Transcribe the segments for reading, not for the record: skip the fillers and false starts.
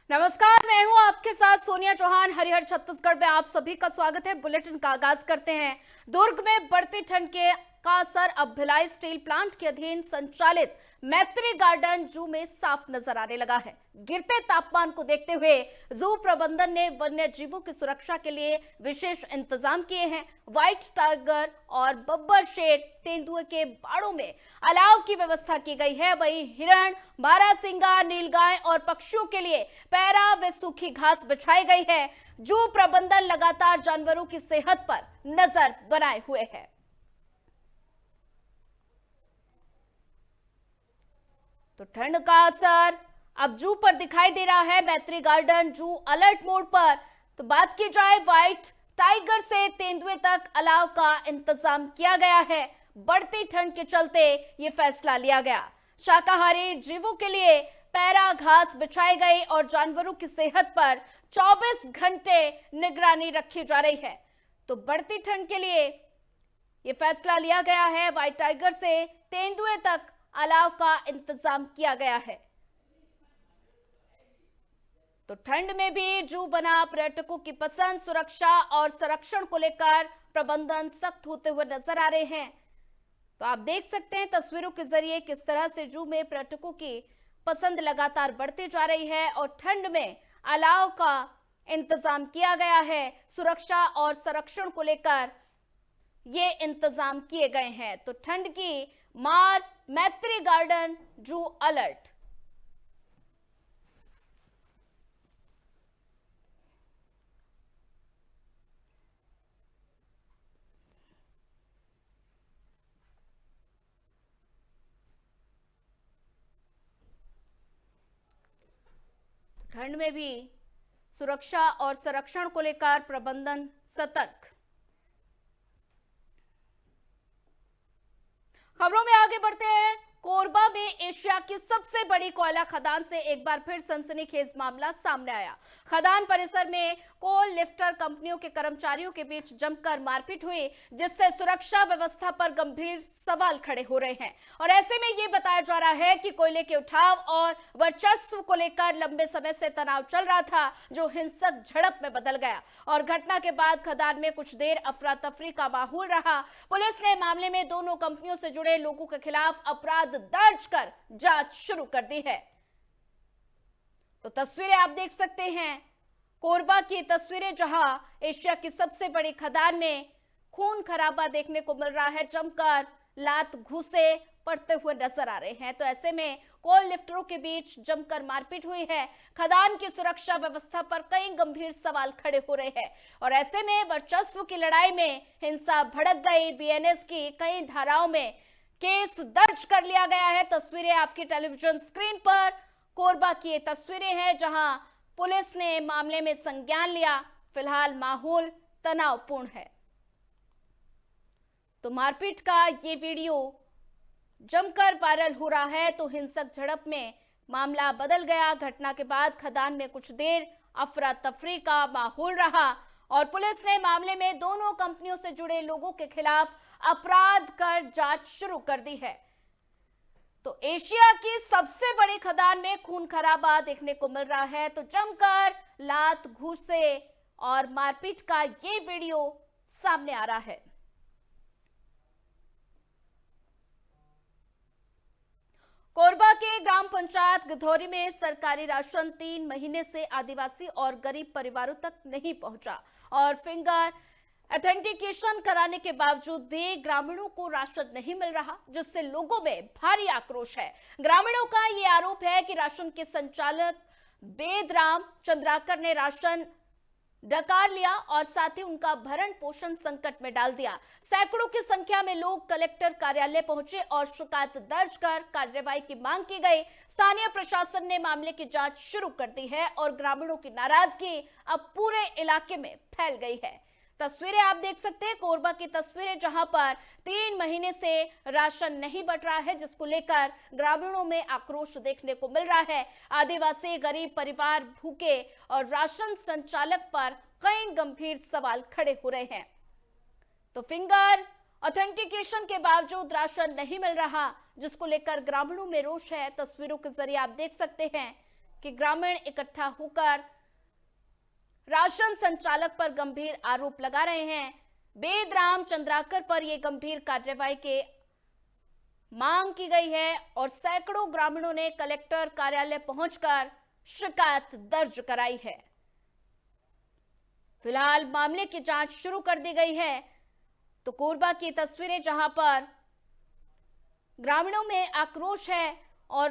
नमस्कार, मैं हूं आपके साथ सोनिया चौहान। हरिहर छत्तीसगढ़ में आप सभी का स्वागत है। बुलेटिन का आगाज करते हैं। दुर्ग में बढ़ती ठंड का असर अब भिलाई स्टील प्लांट के अधीन संचालित मैत्री गार्डन जू में साफ नजर आने लगा है। गिरते तापमान को देखते हुए जू प्रबंधन ने वन्य जीवों की सुरक्षा के लिए विशेष इंतजाम किए हैं। व्हाइट टाइगर और बब्बर शेर तेंदुए के बाड़ों में अलाव की व्यवस्था की गई है। वहीं हिरण, बारहसिंगा, नीलगाय और पक्षियों के लिए पैरा व सूखी घास बिछाई गई है। जू प्रबंधन लगातार जानवरों की सेहत पर नजर बनाए हुए है। तो ठंड का असर अब जू पर दिखाई दे रहा है। मैत्री गार्डन जू अलर्ट मोड पर। तो बात की जाए व्हाइट टाइगर से तेंदुए तक अलाव का इंतजाम किया गया है। बढ़ती ठंड के चलते ये फैसला लिया गया। शाकाहारी जीवों के लिए पैरा घास बिछाई गई और जानवरों की सेहत पर 24 घंटे निगरानी रखी जा रही है। तो बढ़ती ठंड के लिए ये फैसला लिया गया है। व्हाइट टाइगर से तेंदुए तक अलाव का इंतजाम किया गया है। तो ठंड में भी जू बना। पर्यटकों की पसंद, सुरक्षा और संरक्षण को लेकर प्रबंधन सख्त होते हुए नजर आ रहे हैं। तो आप देख सकते हैं तस्वीरों के जरिए किस तरह से जू में पर्यटकों की पसंद लगातार बढ़ती जा रही है और ठंड में अलाव का इंतजाम किया गया है। सुरक्षा और संरक्षण को लेकर ये इंतजाम किए गए हैं। तो ठंड की मार, मैत्री गार्डन जू अलर्ट। ठंड में भी सुरक्षा और संरक्षण को लेकर प्रबंधन सतर्क। खबरों में आगे बढ़ते हैं। कोरबा में एशिया की सबसे बड़ी कोयला खदान से एक बार फिर सनसनीखेज मामला सामने आया। खदान परिसर में कोल लिफ्टर कंपनियों के कर्मचारियों के बीच जमकर मारपीट हुई, जिससे सुरक्षा व्यवस्था पर गंभीर सवाल खड़े हो रहे हैं। और ऐसे में ये बताया जा रहा है कि कोयले के उठाव और वर्चस्व को लेकर लंबे समय से तनाव चल रहा था, जो हिंसक झड़प में बदल गया। और घटना के बाद खदान में कुछ देर अफरा तफरी का माहौल रहा। पुलिस ने मामले में दोनों कंपनियों से जुड़े लोगों के खिलाफ अपराध दर्ज कर जांच शुरू कर दी है। तो तस्वीरें आप देख सकते हैं, कोरबा की तस्वीरें, जहां एशिया की सबसे बड़ी खदान में खून खराबा देखने को मिल रहा है। जमकर लात घूसे पड़ते हुए नजर आ रहे हैं। तो ऐसे में कोल लिफ्टरों के बीच जमकर मारपीट हुई है। खदान की सुरक्षा व्यवस्था पर कई गंभीर सवाल खड़े हो रहे हैं। और ऐसे में वर्चस्व की लड़ाई में हिंसा भड़क गई। बीएनएस की कई धाराओं में केस दर्ज कर लिया गया है। तस्वीरें आपकी टेलीविजन स्क्रीन पर कोरबा की ये तस्वीरें हैं, जहां पुलिस ने मामले में संज्ञान लिया। फिलहाल माहौल तनावपूर्ण है। तो मारपीट का ये वीडियो जमकर वायरल हो रहा है। तो हिंसक झड़प में मामला बदल गया। घटना के बाद खदान में कुछ देर अफरा तफरी का माहौल रहा और पुलिस ने मामले में दोनों कंपनियों से जुड़े लोगों के खिलाफ अपराध कर जांच शुरू कर दी है। तो एशिया की सबसे बड़ी खदान में खून खराबा देखने को मिल रहा है। तो जमकर लात घूसे और मारपीट का ये वीडियो सामने आ रहा है। कोरबा के ग्राम पंचायत गिधौरी में सरकारी राशन 3 महीने से आदिवासी और गरीब परिवारों तक नहीं पहुंचा और फिंगर ऑथेंटिकेशन कराने के बावजूद भी ग्रामीणों को राशन नहीं मिल रहा, जिससे लोगों में भारी आक्रोश है। ग्रामीणों का ये आरोप है कि राशन के संचालक बेदराम चंद्राकर ने राशन डकार लिया और साथ ही उनका भरण पोषण संकट में डाल दिया। सैकड़ों की संख्या में लोग कलेक्टर कार्यालय पहुंचे और शिकायत दर्ज कर कार्रवाई की मांग की गई। स्थानीय प्रशासन ने मामले की जांच शुरू कर दी है और ग्रामीणों की नाराजगी अब पूरे इलाके में फैल गई है। तस्वीरें आप देख सकते हैं, कोरबा की तस्वीरें, जहां पर 3 महीने से राशन नहीं बट रहा है, जिसको लेकर ग्रामीणों में आक्रोश देखने को मिल रहा है। आदिवासी गरीब परिवार भूखे और राशन संचालक पर कई गंभीर सवाल खड़े हो रहे हैं। तो फिंगर ऑथेंटिकेशन के बावजूद राशन नहीं मिल रहा, जिसको लेकर ग्रामीणों में रोष है। तस्वीरों के जरिए आप देख सकते हैं कि ग्रामीण इकट्ठा होकर राशन संचालक पर गंभीर आरोप लगा रहे हैं। बेदराम चंद्राकर पर यह गंभीर कार्रवाई के मांग की गई है और सैकड़ों ग्रामीणों ने कलेक्टर कार्यालय पहुंचकर शिकायत दर्ज कराई है। फिलहाल मामले की जांच शुरू कर दी गई है। तो कोरबा की तस्वीरें जहां पर ग्रामीणों में आक्रोश है और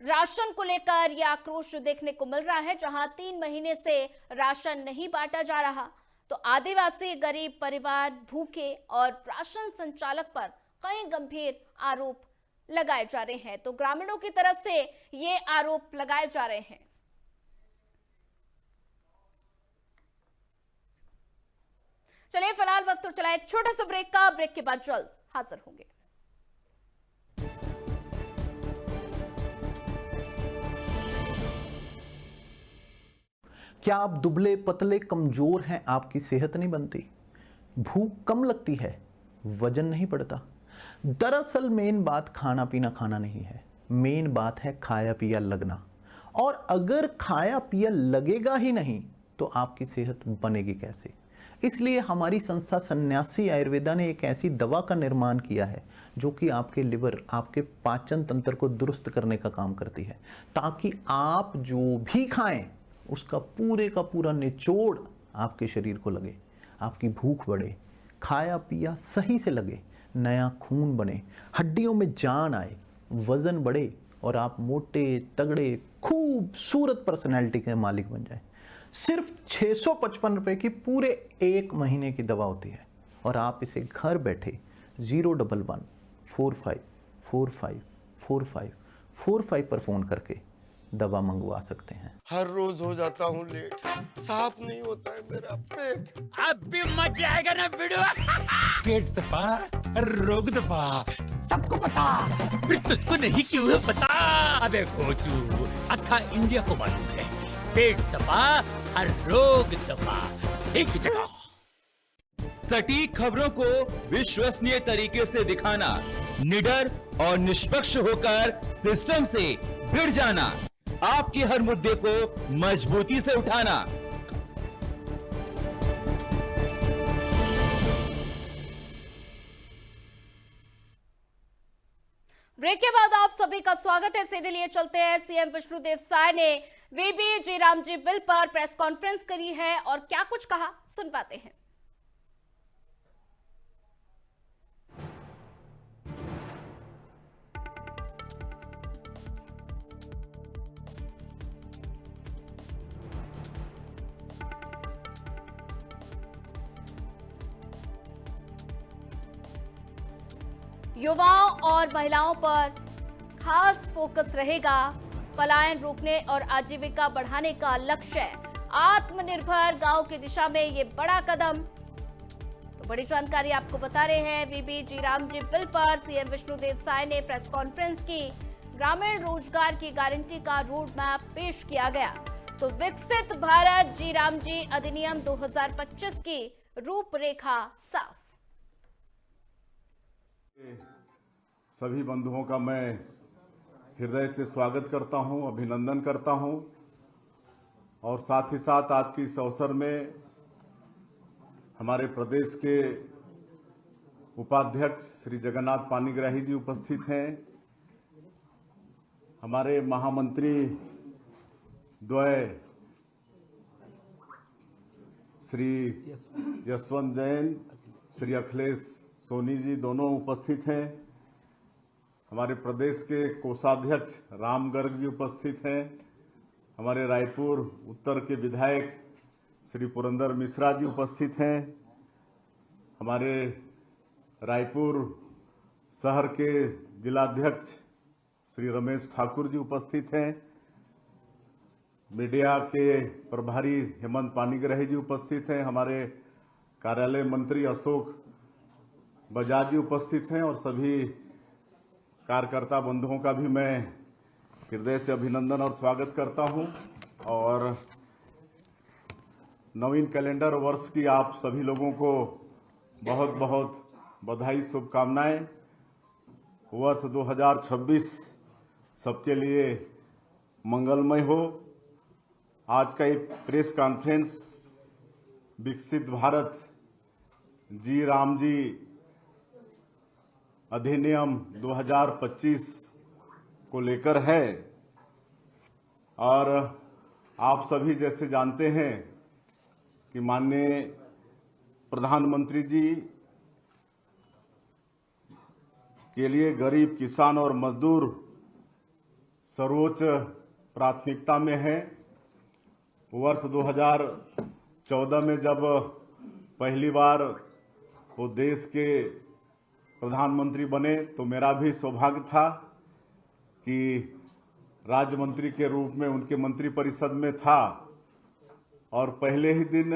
राशन को लेकर यह आक्रोश देखने को मिल रहा है, जहां 3 महीने से राशन नहीं बांटा जा रहा। तो आदिवासी गरीब परिवार भूखे और राशन संचालक पर कई गंभीर आरोप लगाए जा रहे हैं। तो ग्रामीणों की तरफ से ये आरोप लगाए जा रहे हैं। चलिए फिलहाल वक्त तो चला एक छोटा सा ब्रेक का। ब्रेक के बाद जल्द हाजिर होंगे। क्या आप दुबले पतले कमजोर हैं? आपकी सेहत नहीं बनती, भूख कम लगती है, वजन नहीं बढ़ता? दरअसल मेन बात खाना पीना खाना नहीं है, मेन बात है खाया पिया लगना। और अगर खाया पिया लगेगा ही नहीं तो आपकी सेहत बनेगी कैसे? इसलिए हमारी संस्था सन्यासी आयुर्वेदा ने एक ऐसी दवा का निर्माण किया है जो कि आपके लिवर, आपके पाचन तंत्र को दुरुस्त करने का काम करती है, ताकि आप जो भी खाएं उसका पूरे का पूरा निचोड़ आपके शरीर को लगे, आपकी भूख बढ़े, खाया पिया सही से लगे, नया खून बने, हड्डियों में जान आए, वजन बढ़े और आप मोटे तगड़े खूबसूरत पर्सनैलिटी के मालिक बन जाए। सिर्फ 655 रुपए की पूरे 1 महीने की दवा होती है और आप इसे घर बैठे 011-45454545 पर फोन करके दवा मंगवा सकते हैं। हर रोज हो जाता हूँ लेट, साफ नहीं होता है मेरा पेट। अब भी मजा आएगा ना वीडियो। पेट दबा, रोग दबा, सबको पता, फिर तुझको नहीं क्यों है पता? अबे घोचू, अक्खा इंडिया को मालूम है, पेट दबा, हर रोग दबा, एक ही जगह। सटीक खबरों को विश्वसनीय तरीके से दिखाना, निडर और निष्पक्ष होकर सिस्टम से भिड़ जाना, आपके हर मुद्दे को मजबूती से उठाना। ब्रेक के बाद आप सभी का स्वागत है। सीधे लिए चलते हैं। सीएम विष्णुदेव साय ने वीबी जी रामजी बिल पर प्रेस कॉन्फ्रेंस करी है और क्या कुछ कहा, सुनवाते हैं। युवाओं और महिलाओं पर खास फोकस रहेगा। पलायन रोकने और आजीविका बढ़ाने का लक्ष्य है। आत्मनिर्भर गांव की दिशा में ये बड़ा कदम। तो बड़ी जानकारी आपको बता रहे हैं। वीबी जी रामजी बिल पर सीएम विष्णुदेव साय ने प्रेस कॉन्फ्रेंस की। ग्रामीण रोजगार की गारंटी का रोड मैप पेश किया गया। तो विकसित भारत जी रामजी अधिनियम 2025 की रूपरेखा साफ। सभी बंधुओं का मैं हृदय से स्वागत करता हूं, अभिनंदन करता हूं और साथ ही साथ आज के इस अवसर में हमारे प्रदेश के उपाध्यक्ष श्री जगन्नाथ पानीग्राही जी उपस्थित हैं। हमारे महामंत्री द्वय श्री यशवंत जैन, श्री अखिलेश सोनी जी दोनों उपस्थित हैं। हमारे प्रदेश के कोषाध्यक्ष राम गर्ग जी उपस्थित हैं। हमारे रायपुर उत्तर के विधायक श्री पुरंदर मिश्रा जी उपस्थित हैं। हमारे रायपुर शहर के जिलाध्यक्ष श्री रमेश ठाकुर जी उपस्थित हैं। मीडिया के प्रभारी हेमंत पानीग्राही जी उपस्थित हैं। हमारे कार्यालय मंत्री अशोक बजाज जी उपस्थित हैं और सभी कार्यकर्ता बंधुओं का भी मैं हृदय से अभिनंदन और स्वागत करता हूं। और नवीन कैलेंडर वर्ष की आप सभी लोगों को बहुत बहुत बधाई, शुभकामनाएं। वर्ष 2026 सबके लिए मंगलमय हो। आज का ये प्रेस कॉन्फ्रेंस विकसित भारत जी राम जी अधिनियम 2025 को लेकर है और आप सभी जैसे जानते हैं कि माननीय प्रधानमंत्री जी के लिए गरीब किसान और मजदूर सर्वोच्च प्राथमिकता में है। वर्ष 2014 में जब पहली बार वो देश के प्रधानमंत्री बने तो मेरा भी सौभाग्य था कि राज्य मंत्री के रूप में उनके मंत्रिपरिषद में था और पहले ही दिन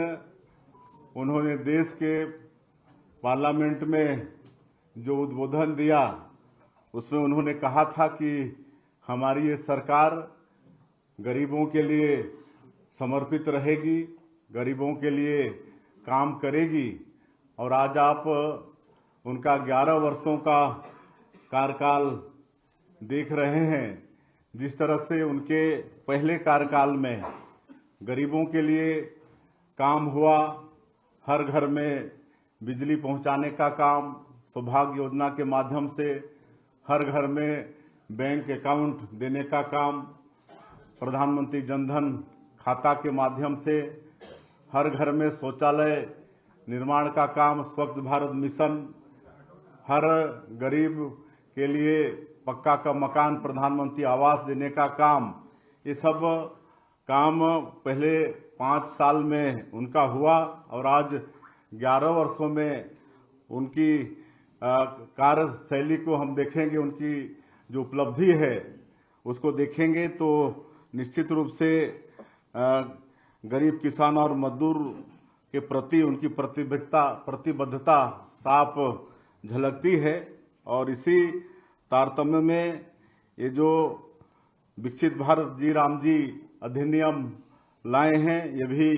उन्होंने देश के पार्लियामेंट में जो उद्बोधन दिया उसमें उन्होंने कहा था कि हमारी ये सरकार गरीबों के लिए समर्पित रहेगी, गरीबों के लिए काम करेगी। और आज आप उनका 11 वर्षों का कार्यकाल देख रहे हैं। जिस तरह से उनके पहले कार्यकाल में गरीबों के लिए काम हुआ, हर घर में बिजली पहुंचाने का काम, सौभाग्य योजना के माध्यम से हर घर में बैंक अकाउंट देने का काम, प्रधानमंत्री जनधन खाता के माध्यम से हर घर में शौचालय निर्माण का काम, स्वच्छ भारत मिशन, हर गरीब के लिए पक्का का मकान, प्रधानमंत्री आवास देने का काम, ये सब काम पहले 5 साल में उनका हुआ और आज 11 वर्षों में उनकी कार्यशैली को हम देखेंगे, उनकी जो उपलब्धि है उसको देखेंगे तो निश्चित रूप से गरीब किसान और मजदूर के प्रति उनकी प्रतिबद्धता साफ झलकती है। और इसी तारतम्य में ये जो विकसित भारत जी राम जी अधिनियम लाए हैं, ये भी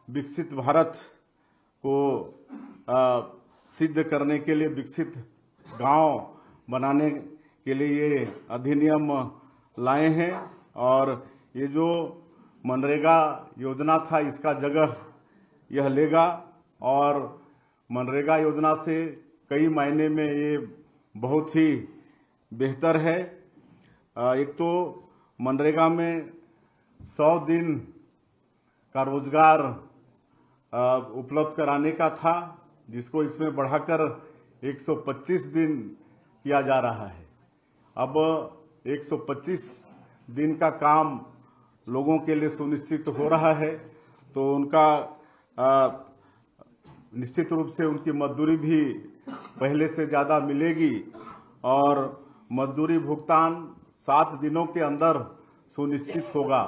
विकसित भारत को सिद्ध करने के लिए, विकसित गांव बनाने के लिए ये अधिनियम लाए हैं। और ये जो मनरेगा योजना था इसका जगह यह लेगा और मनरेगा योजना से कई मायने में ये बहुत ही बेहतर है। एक तो मनरेगा में 100 दिन का रोजगार उपलब्ध कराने का था, जिसको इसमें बढ़ाकर 125 दिन किया जा रहा है। अब 125 दिन का काम लोगों के लिए सुनिश्चित हो रहा है तो उनका निश्चित रूप से उनकी मजदूरी भी पहले से ज़्यादा मिलेगी और मजदूरी भुगतान 7 दिनों के अंदर सुनिश्चित होगा।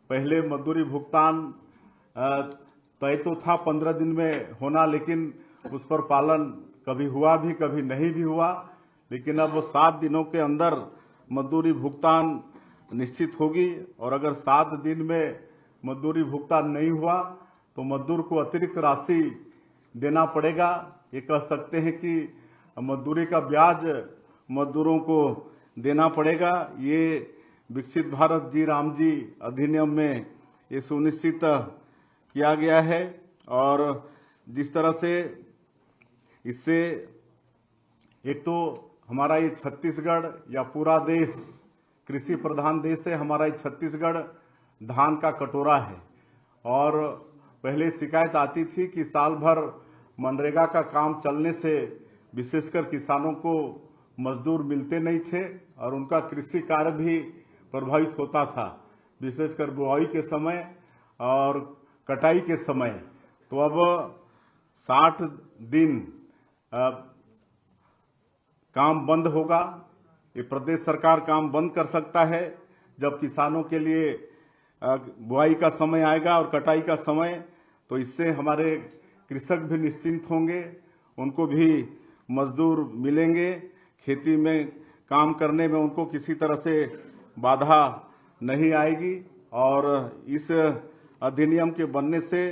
पहले मजदूरी भुगतान तय तो था 15 दिन में होना, लेकिन उस पर पालन कभी हुआ भी कभी नहीं भी हुआ। लेकिन अब 7 दिनों के अंदर मजदूरी भुगतान निश्चित होगी और अगर 7 दिन में मजदूरी भुगतान नहीं हुआ तो मजदूर को अतिरिक्त राशि देना पड़ेगा। ये कह सकते हैं कि मजदूरी का ब्याज मजदूरों को देना पड़ेगा। ये विकसित भारत जी राम जी अधिनियम में ये सुनिश्चित किया गया है। और जिस तरह से इससे एक तो हमारा ये छत्तीसगढ़ या पूरा देश कृषि प्रधान देश है, हमारा ये छत्तीसगढ़ धान का कटोरा है और पहले शिकायत आती थी कि साल भर मनरेगा का काम चलने से विशेषकर किसानों को मजदूर मिलते नहीं थे और उनका कृषि कार्य भी प्रभावित होता था, विशेषकर बुआई के समय और कटाई के समय। तो अब 60 दिन काम बंद होगा। ये प्रदेश सरकार काम बंद कर सकता है जब किसानों के लिए बुआई का समय आएगा और कटाई का समय, तो इससे हमारे कृषक भी निश्चिंत होंगे, उनको भी मजदूर मिलेंगे, खेती में काम करने में उनको किसी तरह से बाधा नहीं आएगी। और इस अधिनियम के बनने से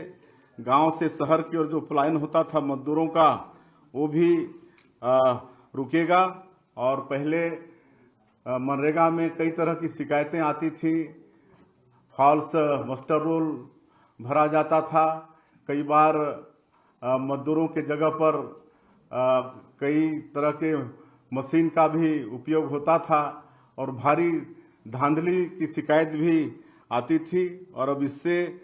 गांव से शहर की ओर जो पलायन होता था मजदूरों का, वो भी रुकेगा। और पहले मनरेगा में कई तरह की शिकायतें आती थी, फॉल्स मस्टर रोल भरा जाता था। कई बार मजदूरों के जगह पर कई तरह के मशीन का भी उपयोग होता था और भारी धांधली की शिकायत भी आती थी। और अब इससे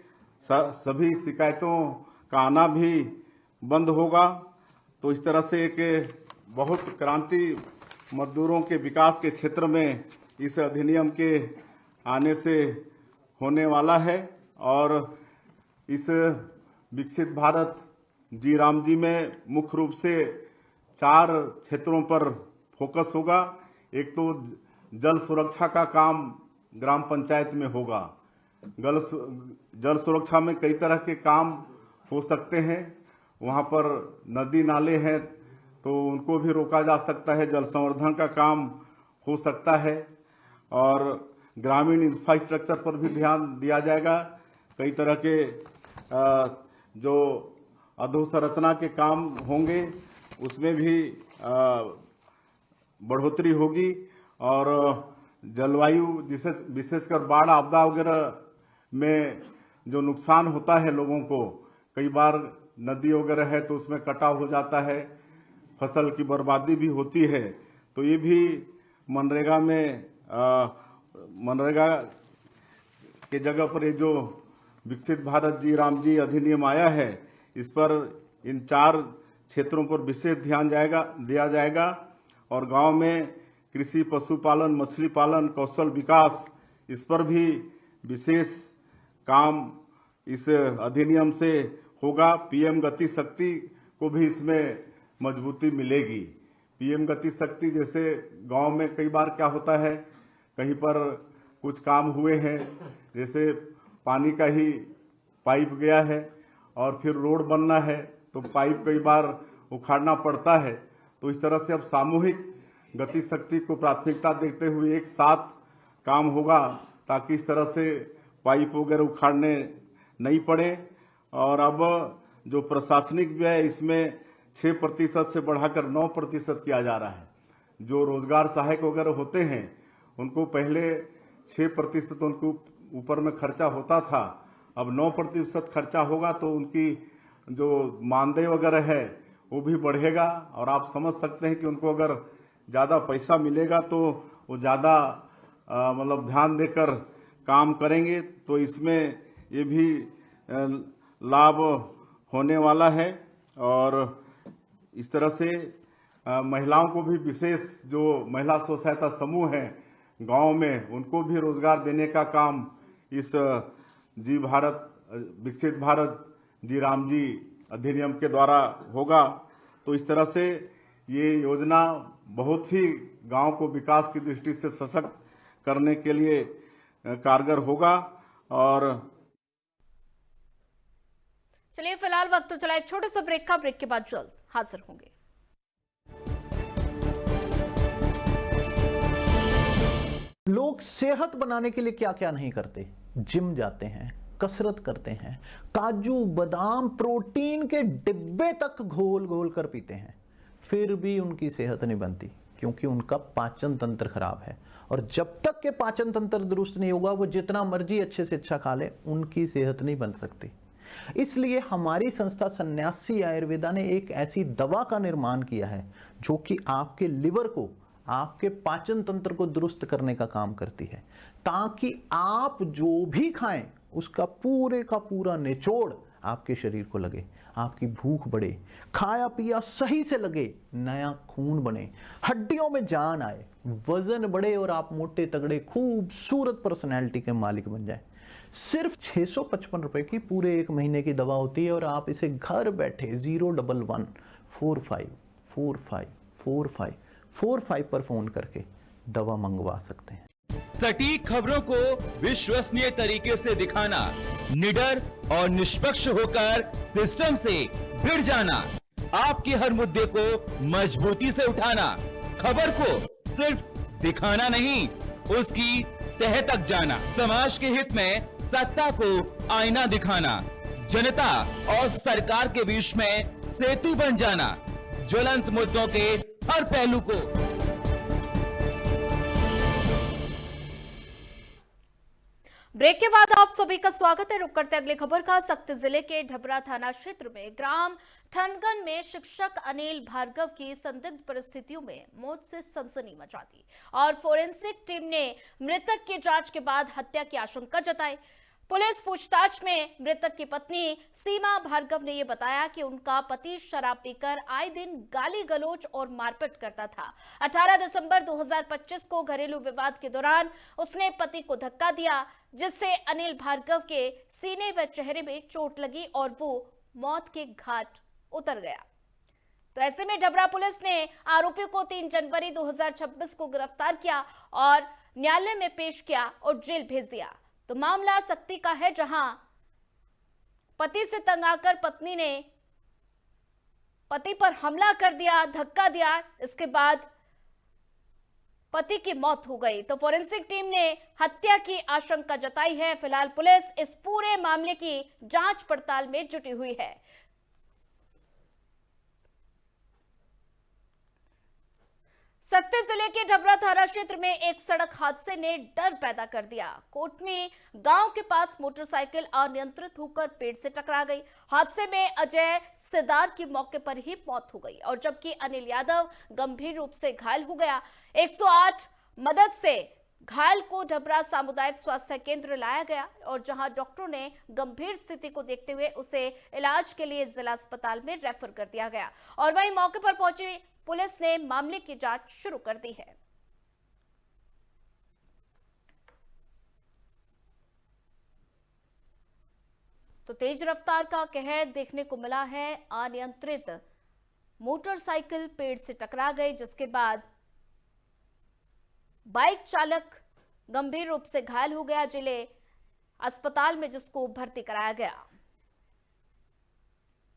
सभी शिकायतों का आना भी बंद होगा। तो इस तरह से एक बहुत क्रांति मजदूरों के विकास के क्षेत्र में इस अधिनियम के आने से होने वाला है। और इस विकसित भारत जी राम जी में मुख्य रूप से 4 क्षेत्रों पर फोकस होगा। एक तो जल सुरक्षा का काम ग्राम पंचायत में होगा। जल सुरक्षा में कई तरह के काम हो सकते हैं। वहाँ पर नदी नाले हैं तो उनको भी रोका जा सकता है, जल संवर्धन का काम हो सकता है। और ग्रामीण इंफ्रास्ट्रक्चर पर भी ध्यान दिया जाएगा। कई तरह के जो अधोसंरचना के काम होंगे उसमें भी बढ़ोतरी होगी। और जलवायु विशेषकर बाढ़ आपदा वगैरह में जो नुकसान होता है लोगों को, कई बार नदी वगैरह है तो उसमें कटाव हो जाता है, फसल की बर्बादी भी होती है। तो ये भी मनरेगा में मनरेगा के जगह पर ये जो विकसित भारत जी राम जी अधिनियम आया है, इस पर इन 4 क्षेत्रों पर विशेष ध्यान दिया जाएगा। और गांव में कृषि, पशुपालन, मछली पालन, कौशल विकास, इस पर भी विशेष काम इस अधिनियम से होगा। पीएम गति शक्ति को भी इसमें मजबूती मिलेगी। पीएम गति शक्ति जैसे गांव में कई बार क्या होता है, कहीं पर कुछ काम हुए हैं, जैसे पानी का ही पाइप गया है और फिर रोड बनना है तो पाइप कई बार उखाड़ना पड़ता है। तो इस तरह से अब सामूहिक गति शक्ति को प्राथमिकता देते हुए एक साथ काम होगा ताकि इस तरह से पाइप वगैरह उखाड़ने नहीं पड़े। और अब जो प्रशासनिक व्यय इसमें 6% से बढ़ाकर 9% किया जा रहा है। जो रोजगार सहायक वगैरह होते हैं उनको पहले 6% उनको ऊपर में खर्चा होता था, अब 9% खर्चा होगा तो उनकी जो मानदेय वगैरह है वो भी बढ़ेगा। और आप समझ सकते हैं कि उनको अगर ज़्यादा पैसा मिलेगा तो वो ज़्यादा मतलब ध्यान देकर काम करेंगे। तो इसमें ये भी लाभ होने वाला है। और इस तरह से महिलाओं को भी विशेष जो महिला स्व सहायता समूह हैं गांव में, उनको भी रोजगार देने का काम इस विकसित भारत जी राम जी अधिनियम के द्वारा होगा। तो इस तरह से ये योजना बहुत ही गांव को विकास की दृष्टि से सशक्त करने के लिए कारगर होगा। और चलिए फिलहाल वक्त तो चला एक छोटे से ब्रेक का। ब्रेक के बाद जल्द हाजिर होंगे। लोग सेहत बनाने के लिए क्या क्या नहीं करते। जिम जाते हैं, कसरत करते हैं, काजू बादाम प्रोटीन के डिब्बे तक घोल घोल कर पीते हैं, फिर भी उनकी सेहत नहीं बनती क्योंकि उनका पाचन तंत्र खराब है। और जब तक के पाचन तंत्र दुरुस्त नहीं होगा, वो जितना मर्जी अच्छे से अच्छा खा ले, उनकी सेहत नहीं बन सकती। इसलिए हमारी संस्था सन्यासी आयुर्वेदा ने एक ऐसी दवा का निर्माण किया है जो कि आपके लिवर को, आपके पाचन तंत्र को दुरुस्त करने का काम करती है, ताकि आप जो भी खाएं उसका पूरे का पूरा निचोड़ आपके शरीर को लगे, आपकी भूख बढ़े, खाया पिया सही से लगे, नया खून बने, हड्डियों में जान आए, वजन बढ़े और आप मोटे तगड़े खूबसूरत पर्सनैलिटी के मालिक बन जाएं। सिर्फ 655 रुपए की पूरे 1 महीने की दवा होती है और आप इसे घर बैठे 01145454545 पर फोन करके दवा मंगवा सकते हैं। सटीक खबरों को विश्वसनीय तरीके से दिखाना, निडर और निष्पक्ष होकर सिस्टम से भिड़ जाना, आपके हर मुद्दे को मजबूती से उठाना, खबर को सिर्फ दिखाना नहीं, उसकी तह तक जाना, समाज के हित में सत्ता को आईना दिखाना, जनता और सरकार के बीच में सेतु बन जाना, ज्वलंत मुद्दों के हर पहलू को ब्रेक के बाद आप सभी का स्वागत है। रुक करते अगली खबर का। सक्ती जिले के ढबरा थाना क्षेत्र में ग्राम ठनगन में शिक्षक अनिल भार्गव की संदिग्ध परिस्थितियों में मौत से सनसनी मचा दी और फोरेंसिक टीम ने मृतक की जांच के बाद हत्या की आशंका जताई। पुलिस पूछताछ में मृतक की पत्नी सीमा भार्गव ने यह बताया कि उनका पति शराब पीकर आए दिन गाली गलौज और मारपीट करता था। 18 दिसंबर 2025 को घरेलू विवाद के दौरान उसने पति को धक्का दिया, जिससे अनिल भार्गव के सीने व चेहरे में चोट लगी और वो मौत के घाट उतर गया। तो ऐसे में ढबरा पुलिस ने आरोपी को 3 जनवरी 2026 को गिरफ्तार किया और न्यायालय में पेश किया और जेल भेज दिया। तो मामला सक्ती का है, जहां पति से तंग आकर पत्नी ने पति पर हमला कर दिया, धक्का दिया। इसके बाद पति की मौत हो गई। तो फोरेंसिक टीम ने हत्या की आशंका जताई है। फिलहाल पुलिस इस पूरे मामले की जांच पड़ताल में जुटी हुई है। सक्ती जिले के ढबरा थाना क्षेत्र में एक सड़क हादसे ने डर पैदा कर दिया। कोटमी गांव के पास मोटरसाइकिल अनियंत्रित होकर पेड़ से टकरा गई। हादसे में अजय सिदार की मौके पर ही मौत हो गई और जबकि अनिल यादव गंभीर रूप से घायल हो गया। 108 मदद से घायल को ढबरा सामुदायिक स्वास्थ्य केंद्र लाया गया और जहां डॉक्टरों ने गंभीर स्थिति को देखते हुए उसे इलाज के लिए जिला अस्पताल में रेफर कर दिया गया और वहीं मौके पर पहुंची पुलिस ने मामले की जांच शुरू कर दी है। तो तेज रफ्तार का कहर देखने को मिला है। अनियंत्रित मोटरसाइकिल पेड़ से टकरा गई, जिसके बाद बाइक चालक गंभीर रूप से घायल हो गया, जिले अस्पताल में जिसको भर्ती कराया गया।